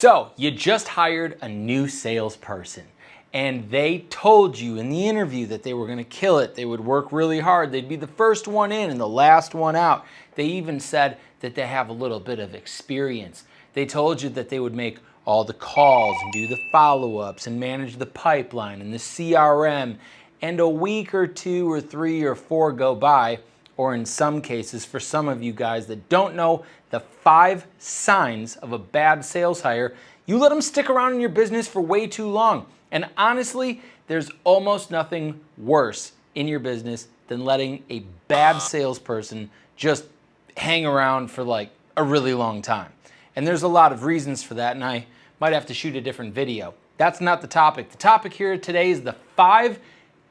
So you just hired a new salesperson and they told you in the interview that they were going to kill it. They would work really hard. They'd be the first one in and the last one out. They even said that they have a little bit of experience. They told you that they would make all the calls and do the follow-ups and manage the pipeline and the CRM, and a week or two or three or four go by, or in some cases, for some of you guys that don't know the 5 signs of a bad sales hire, you let them stick around in your business for way too long. And honestly, there's almost nothing worse in your business than letting a bad salesperson just hang around for like a really long time. And there's a lot of reasons for that, and I might have to shoot a different video. That's not the topic. The topic here today is the 5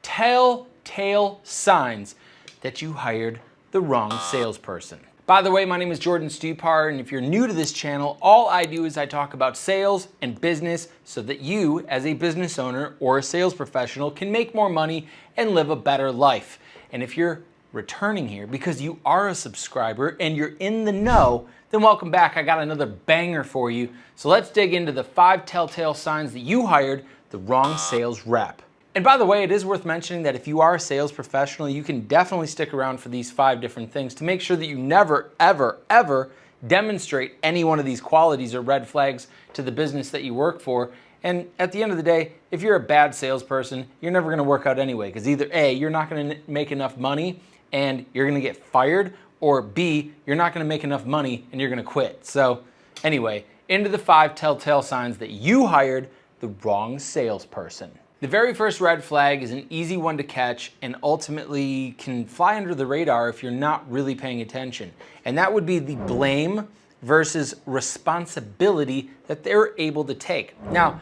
telltale signs that you hired the wrong salesperson. By the way, my name is Stupar, and if you're new to this channel, all I do is I talk about sales and business so that you, as a business owner or a sales professional, can make more money and live a better life. And if you're returning here because you are a subscriber and you're in the know, then welcome back. I got another banger for you. So let's dig into the 5 telltale signs that you hired the wrong sales rep. And by the way, it is worth mentioning that if you are a sales professional, you can definitely stick around for these 5 different things to make sure that you never, ever, ever demonstrate any one of these qualities or red flags to the business that you work for. And at the end of the day, if you're a bad salesperson, you're never going to work out anyway, because either A, you're not going to make enough money and you're going to get fired, or B, you're not going to make enough money and you're going to quit. So anyway, into the 5 telltale signs that you hired the wrong salesperson. The very first red flag is an easy one to catch and ultimately can fly under the radar if you're not really paying attention. And that would be the blame versus responsibility that they're able to take. Now,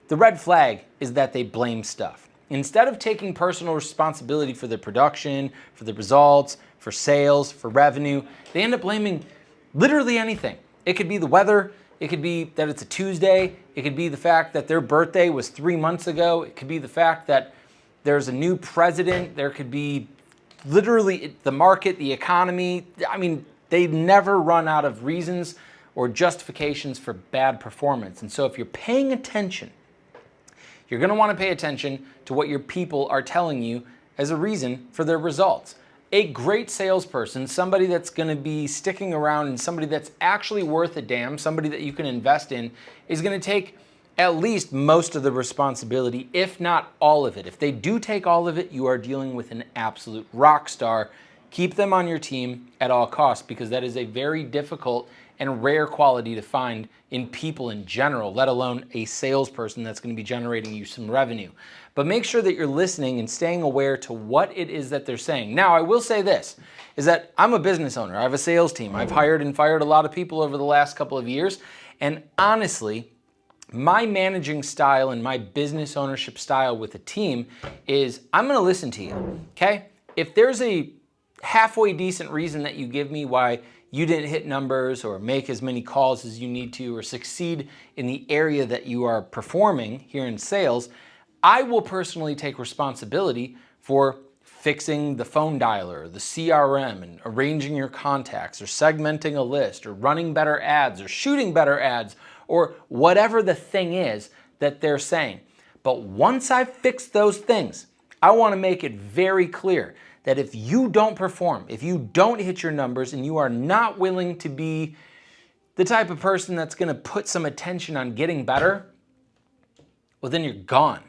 the red flag is that they blame stuff. Instead of taking personal responsibility for the production, for the results, for sales, for revenue, they end up blaming literally anything. It could be the weather. It could be that it's a Tuesday. It could be the fact that their birthday was 3 months ago. It could be the fact that there's a new president. There could be literally the market, the economy. I mean, they never run out of reasons or justifications for bad performance. And so if you're paying attention, you're going to want to pay attention to what your people are telling you as a reason for their results. A great salesperson, somebody that's going to be sticking around and somebody that's actually worth a damn, somebody that you can invest in, is going to take at least most of the responsibility, if not all of it. If they do take all of it, you are dealing with an absolute rock star. Keep them on your team at all costs, because that is a very difficult and rare quality to find in people in general, let alone a salesperson that's going to be generating you some revenue. But make sure that you're listening and staying aware to what it is that they're saying. Now, I will say this, is that I'm a business owner. I have a sales team. I've hired and fired a lot of people over the last couple of years. And honestly, my managing style and my business ownership style with a team is I'm going to listen to you, okay? If there's a halfway decent reason that you give me why you didn't hit numbers or make as many calls as you need to or succeed in the area that you are performing here in sales, I will personally take responsibility for fixing the phone dialer, the CRM, and arranging your contacts, or segmenting a list, or running better ads, or shooting better ads, or whatever the thing is that they're saying. But once I've fixed those things, I want to make it very clear that if you don't perform, if you don't hit your numbers, and you are not willing to be the type of person that's going to put some attention on getting better, well, then you're gone.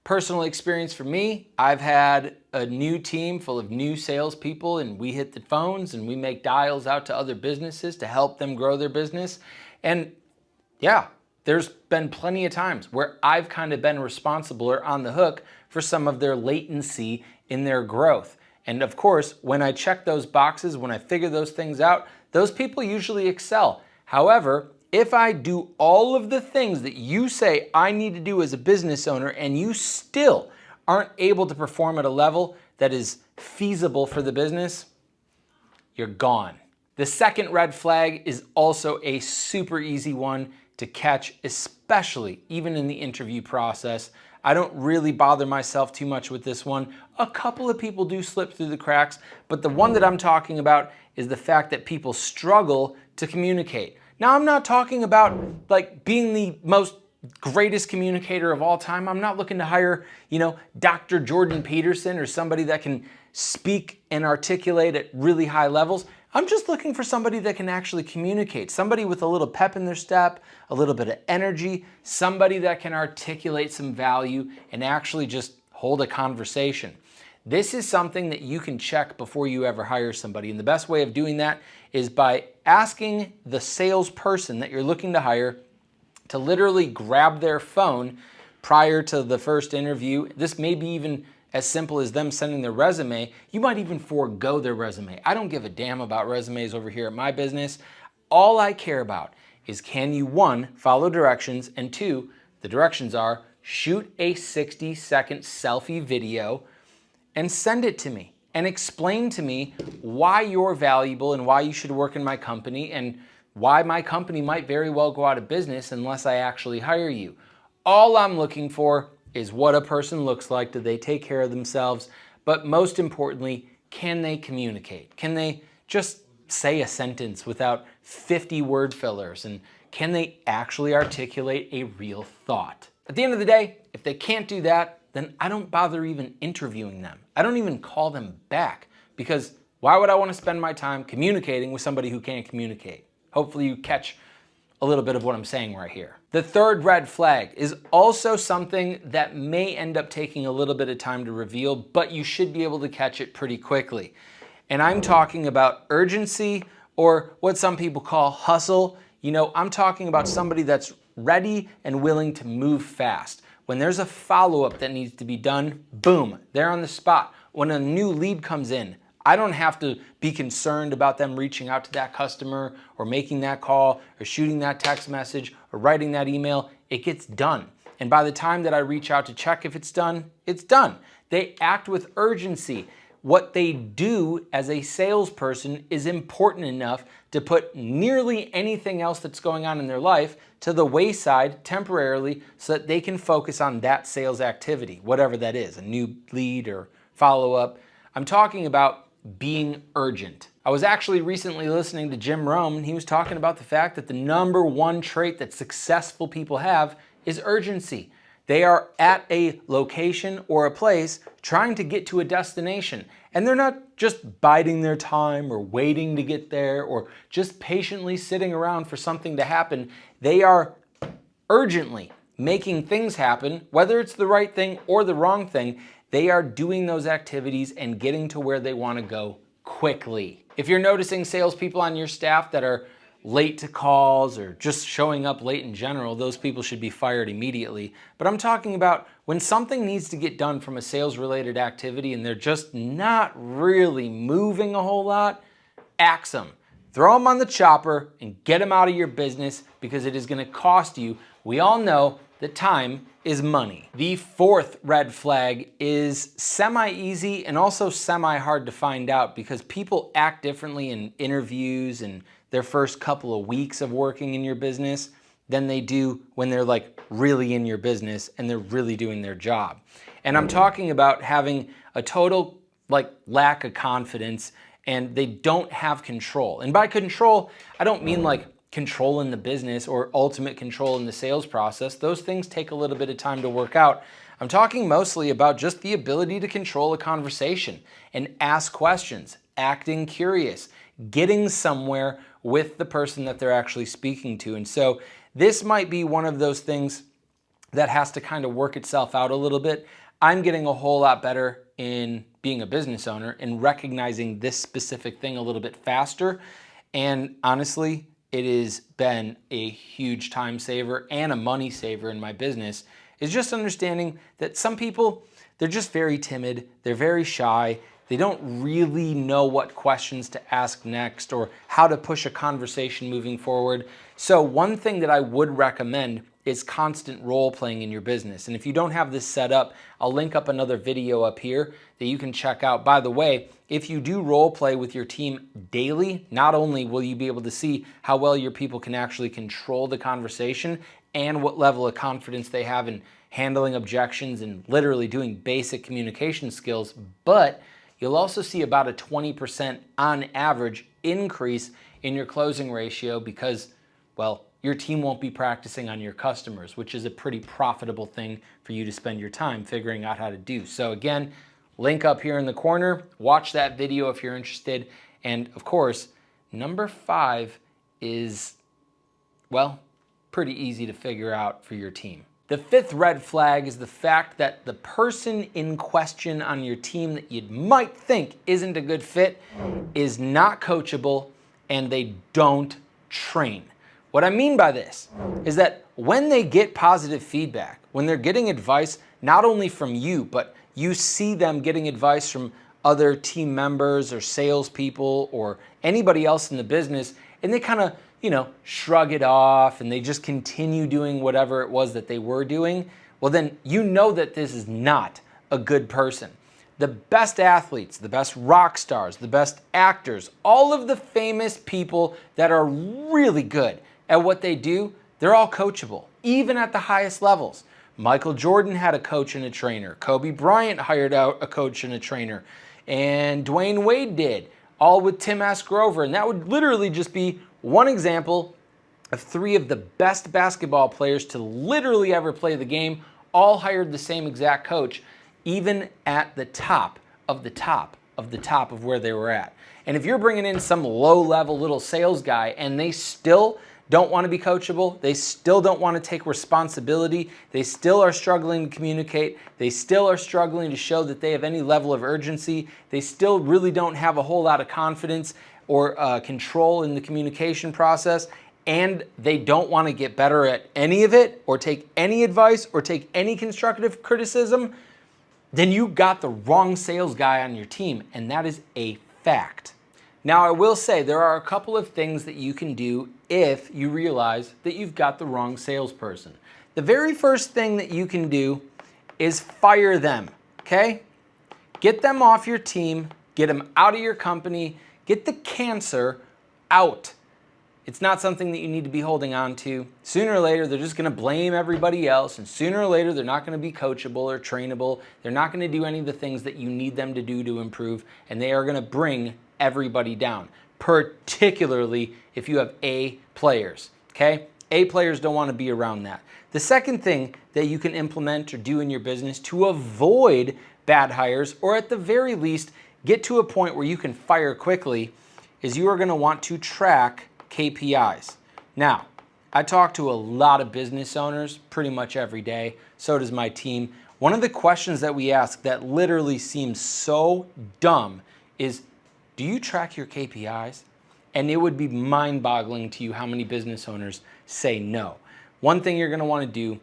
Personal experience for me, I've had a new team full of new salespeople, and we hit the phones and we make dials out to other businesses to help them grow their business. And yeah, there's been plenty of times where I've kind of been responsible or on the hook for some of their latency in their growth. And of course, when I check those boxes, when I figure those things out, those people usually excel. However, if I do all of the things that you say I need to do as a business owner and you still aren't able to perform at a level that is feasible for the business, you're gone. The second red flag is also a super easy one to catch, especially even in the interview process. I don't really bother myself too much with this one. A couple of people do slip through the cracks, but the one that I'm talking about is the fact that people struggle to communicate. Now, I'm not talking about like being the most greatest communicator of all time. I'm not looking to hire, Dr. Jordan Peterson or somebody that can speak and articulate at really high levels. I'm just looking for somebody that can actually communicate, somebody with a little pep in their step, a little bit of energy, somebody that can articulate some value and actually just hold a conversation. This is something that you can check before you ever hire somebody. And the best way of doing that is by asking the salesperson that you're looking to hire to literally grab their phone prior to the first interview. This may be even as simple as them sending their resume. You might even forego their resume. I don't give a damn about resumes over here at my business. All I care about is, can you, one, follow directions, and two, the directions are shoot a 60-second selfie video and send it to me and explain to me why you're valuable and why you should work in my company and why my company might very well go out of business unless I actually hire you. All I'm looking for is what a person looks like. Do they take care of themselves? But most importantly, can they communicate? Can they just say a sentence without 50 word fillers? And can they actually articulate a real thought? At the end of the day, if they can't do that, then I don't bother even interviewing them. I don't even call them back, because why would I want to spend my time communicating with somebody who can't communicate? Hopefully you catch a little bit of what I'm saying right here. The third red flag is also something that may end up taking a little bit of time to reveal, but you should be able to catch it pretty quickly. And I'm talking about urgency, or what some people call hustle. I'm talking about somebody that's ready and willing to move fast. When there's a follow-up that needs to be done, boom, they're on the spot. When a new lead comes in, I don't have to be concerned about them reaching out to that customer or making that call or shooting that text message or writing that email. It gets done. And by the time that I reach out to check if it's done, it's done. They act with urgency. What they do as a salesperson is important enough to put nearly anything else that's going on in their life to the wayside temporarily so that they can focus on that sales activity, whatever that is, a new lead or follow-up. I'm talking about being urgent. I was actually recently listening to Jim Rohn, and he was talking about the fact that the number one trait that successful people have is urgency. They are at a location or a place trying to get to a destination, and they're not just biding their time or waiting to get there or just patiently sitting around for something to happen. They are urgently making things happen, whether it's the right thing or the wrong thing. They are doing those activities and getting to where they want to go quickly. If you're noticing salespeople on your staff that are late to calls or just showing up late in general, those people should be fired immediately. But I'm talking about when something needs to get done from a sales-related activity and they're just not really moving a whole lot, axe them. Throw them on the chopper and get them out of your business, because it is going to cost you. We all know that time is money. The fourth red flag is semi-easy and also semi-hard to find out, because people act differently in interviews and their first couple of weeks of working in your business than they do when they're like really in your business and they're really doing their job. And I'm talking about having a total lack of confidence, and they don't have control. And by control, I don't mean like control in the business or ultimate control in the sales process. Those things take a little bit of time to work out. I'm talking mostly about just the ability to control a conversation and ask questions, acting curious, getting somewhere with the person that they're actually speaking to. And so this might be one of those things that has to kind of work itself out a little bit. I'm getting a whole lot better in being a business owner and recognizing this specific thing a little bit faster. And honestly, it has been a huge time saver and a money saver in my business, is just understanding that some people, they're just very timid, they're very shy, they don't really know what questions to ask next or how to push a conversation moving forward. So one thing that I would recommend is constant role playing in your business. And if you don't have this set up, I'll link up another video up here that you can check out. By the way, if you do role play with your team daily, not only will you be able to see how well your people can actually control the conversation and what level of confidence they have in handling objections and literally doing basic communication skills, but you'll also see about a 20% on average increase in your closing ratio, because well, your team won't be practicing on your customers, which is a pretty profitable thing for you to spend your time figuring out how to do. So again, link up here in the corner, watch that video if you're interested. And of course, number 5 is, well, pretty easy to figure out for your team. The 5th red flag is the fact that the person in question on your team that you might think isn't a good fit is not coachable and they don't train. What I mean by this is that when they get positive feedback, when they're getting advice, not only from you, but you see them getting advice from other team members or salespeople or anybody else in the business, and they kind of, shrug it off and they just continue doing whatever it was that they were doing, well then you know that this is not a good person. The best athletes, the best rock stars, the best actors, all of the famous people that are really good at what they do, they're all coachable, even at the highest levels. Michael Jordan had a coach and a trainer. Kobe Bryant hired out a coach and a trainer. And Dwayne Wade did, all with Tim S. Grover. And that would literally just be one example of 3 of the best basketball players to literally ever play the game, all hired the same exact coach, even at the top of the top of the top of where they were at. And if you're bringing in some low-level little sales guy and they still don't want to be coachable, they still don't want to take responsibility, they still are struggling to communicate, they still are struggling to show that they have any level of urgency, they still really don't have a whole lot of confidence or control in the communication process, and they don't want to get better at any of it or take any advice or take any constructive criticism, then you got the wrong sales guy on your team, and that is a fact. Now, I will say there are a couple of things that you can do if you realize that you've got the wrong salesperson. The very first thing that you can do is fire them, okay? Get them off your team, get them out of your company, get the cancer out. It's not something that you need to be holding on to. Sooner or later, they're just going to blame everybody else, and sooner or later, they're not going to be coachable or trainable. They're not going to do any of the things that you need them to do to improve, and they are going to bring everybody down, particularly if you have A players, okay? A players don't want to be around that. The second thing that you can implement or do in your business to avoid bad hires, or at the very least, get to a point where you can fire quickly, is you are going to want to track KPIs. Now, I talk to a lot of business owners pretty much every day. So does my team. One of the questions that we ask that literally seems so dumb is, do you track your KPIs? And it would be mind-boggling to you how many business owners say no. One thing you're going to want to do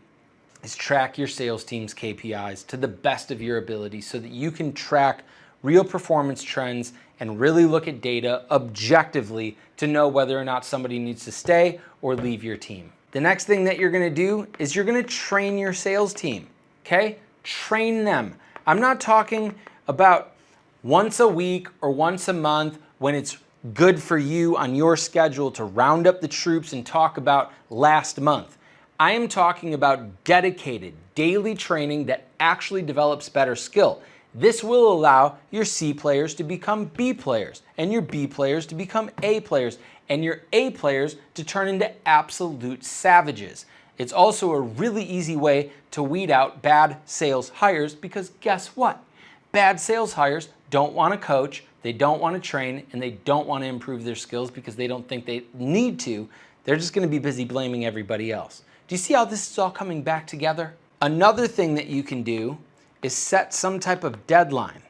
is track your sales team's KPIs to the best of your ability so that you can track real performance trends and really look at data objectively to know whether or not somebody needs to stay or leave your team. The next thing that you're going to do is you're going to train your sales team, okay? Train them. I'm not talking about once a week or once a month when it's good for you on your schedule to round up the troops and talk about last month. I am talking about dedicated daily training that actually develops better skill. This will allow your C players to become B players, and your B players to become A players, and your A players to turn into absolute savages. It's also a really easy way to weed out bad sales hires, because guess what? Bad sales hires don't want to coach, they don't want to train, and they don't want to improve their skills because they don't think they need to. They're just going to be busy blaming everybody else. Do you see how this is all coming back together? Another thing that you can do is set some type of deadline,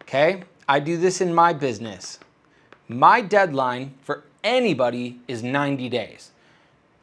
okay? I do this in my business. My deadline for anybody is 90 days.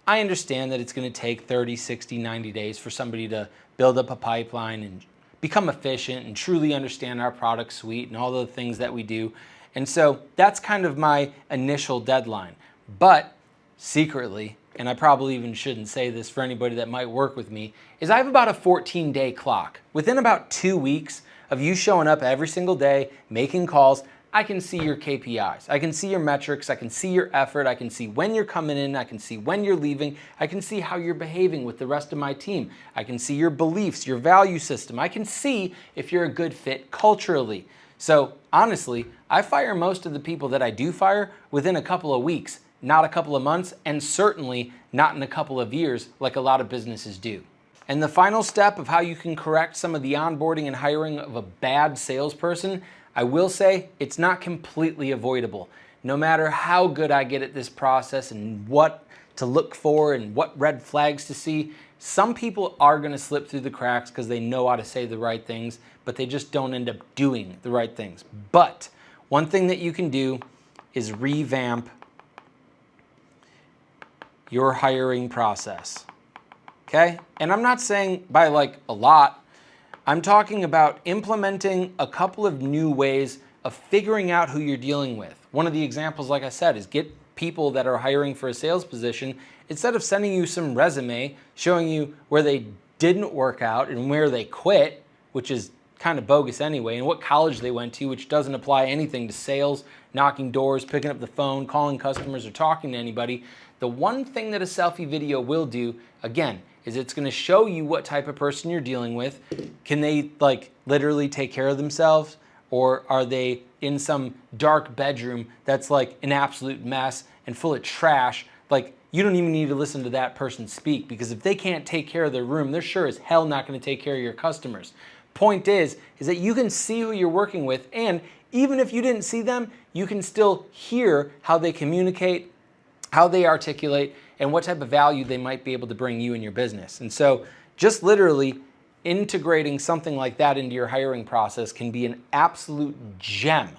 I understand that it's gonna take 30, 60, 90 days for somebody to build up a pipeline and become efficient and truly understand our product suite and all the things that we do. And so that's kind of my initial deadline. But secretly, and I probably even shouldn't say this for anybody that might work with me, is I have about a 14-day clock. Within about 2 weeks of you showing up every single day, making calls, I can see your KPIs. I can see your metrics. I can see your effort. I can see when you're coming in. I can see when you're leaving. I can see how you're behaving with the rest of my team. I can see your beliefs, your value system. I can see if you're a good fit culturally. So honestly, I fire most of the people that I do fire within a couple of weeks. not a couple of months, and certainly not in a couple of years like a lot of businesses do. And the final step of how you can correct some of the onboarding and hiring of a bad salesperson, I will say it's not completely avoidable. No matter how good I get at this process and what to look for and what red flags to see, some people are going to slip through the cracks because they know how to say the right things, but they just don't end up doing the right things. But one thing that you can do is revamp your hiring process. Okay? And I'm not saying by like a lot. I'm talking about implementing a couple of new ways of figuring out who you're dealing with. One of the examples, like I said, is get people that are hiring for a sales position, instead of sending you some resume showing you where they didn't work out and where they quit, which is kind of bogus anyway, and what college they went to, which doesn't apply anything to sales, knocking doors, picking up the phone, calling customers, or talking to anybody. The one thing that a selfie video will do, again, is it's going to show you what type of person you're dealing with. Can they like literally take care of themselves, or are they in some dark bedroom that's like an absolute mess and full of trash? Like, you don't even need to listen to that person speak, because if they can't take care of their room, they're sure as hell not going to take care of your customers. Point is that you can see who you're working with, and even if you didn't see them, you can still hear how they communicate, how they articulate, and what type of value they might be able to bring you and your business. And so just literally integrating something like that into your hiring process can be an absolute gem.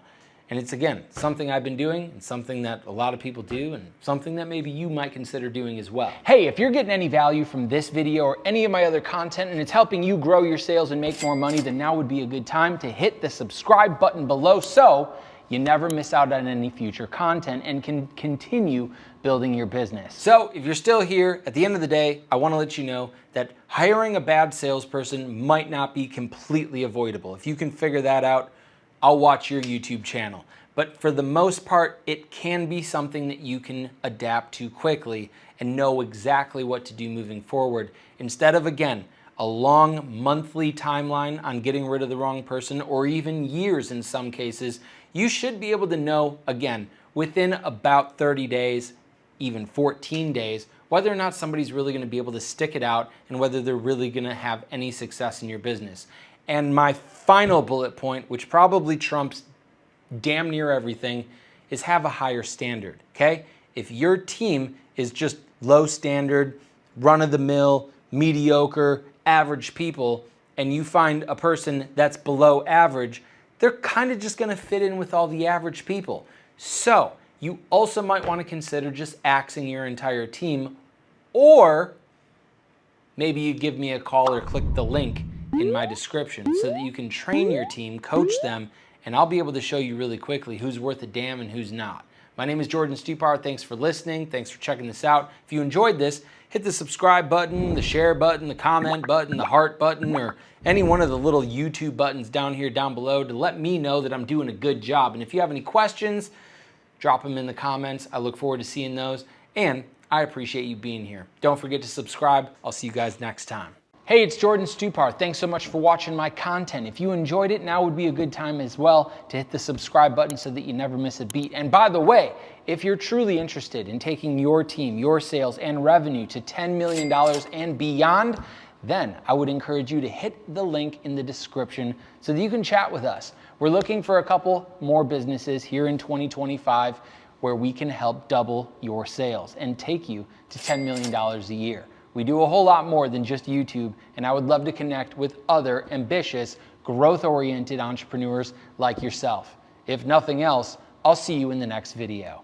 And it's, again, something I've been doing and something that a lot of people do and something that maybe you might consider doing as well. Hey, if you're getting any value from this video or any of my other content and it's helping you grow your sales and make more money, then now would be a good time to hit the subscribe button below so you never miss out on any future content and can continue building your business. So if you're still here, at the end of the day, I want to let you know that hiring a bad salesperson might not be completely avoidable. If you can figure that out, I'll watch your YouTube channel. But for the most part, it can be something that you can adapt to quickly and know exactly what to do moving forward. Instead of, again, a long monthly timeline on getting rid of the wrong person, or even years in some cases, you should be able to know, again, within about 30 days, even 14 days, whether or not somebody's really going to be able to stick it out and whether they're really going to have any success in your business. And my final bullet point, which probably trumps damn near everything, is have a higher standard, okay? If your team is just low standard, run-of-the-mill, mediocre, average people, and you find a person that's below average, they're kind of just going to fit in with all the average people. So you also might want to consider just axing your entire team, or maybe you give me a call or click the link in my description so that you can train your team, coach them, and I'll be able to show you really quickly who's worth a damn and who's not. My name is Jordan Stupar. Thanks for listening. Thanks for checking this out. If you enjoyed this, hit the subscribe button, the share button, the comment button, the heart button, or any one of the little YouTube buttons down here, down below, to let me know that I'm doing a good job. And if you have any questions, drop them in the comments. I look forward to seeing those, and I appreciate you being here. Don't forget to subscribe. I'll see you guys next time. Hey, it's Jordan Stupar. Thanks so much for watching my content. If you enjoyed it, now would be a good time as well to hit the subscribe button so that you never miss a beat. And by the way, if you're truly interested in taking your team, your sales, and revenue to $10 million and beyond, then I would encourage you to hit the link in the description so that you can chat with us. We're looking for a couple more businesses here in 2025 where we can help double your sales and take you to $10 million a year. We do a whole lot more than just YouTube, and I would love to connect with other ambitious, growth-oriented entrepreneurs like yourself. If nothing else, I'll see you in the next video.